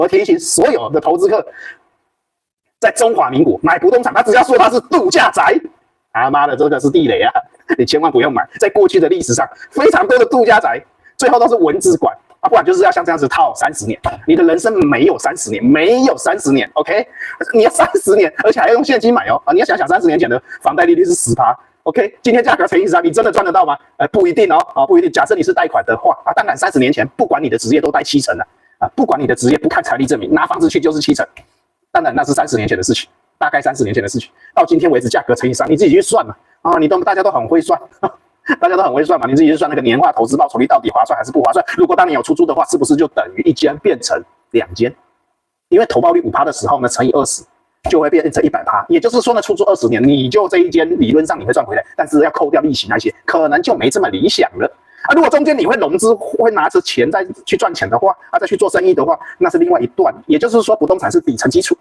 我提醒所有的投资客，在中华民国买不动产，他只要说它是度假宅，他妈的这个是地雷啊！你千万不用买。在过去的历史上，非常多的度假宅最后都是文字馆啊，不然就是要像这样子套30年。你的人生没有30年，没有30年 ，OK？ 你要30年，而且还要用现金买哦啊！你要想想30年前的房贷利率是10%。OK， 今天价格乘以13，你真的赚得到吗？不一定哦，不一定。假设你是贷款的话啊，当然30年前，不管你的职业都贷7成了啊，不管你的职业不看财力证明，拿房子去就是7成。当然那是30年前的事情，大概30年前的事情。到今天为止，价格乘以3，你自己去算嘛啊，大家都很会算，大家都很会算嘛，你自己去算那个年化投资报酬率到底划算还是不划算？如果当你有出租的话，是不是就等于1间变成2间？因为投报率5%的时候呢，乘以20。就会变成100%，也就是说呢，出租20年，你就这一间理论上你会赚回来，但是要扣掉利息那些，可能就没这么理想了啊。如果中间你会融资，会拿着钱再去赚钱的话，再去做生意的话，那是另外一段。也就是说，不动产是底层基础，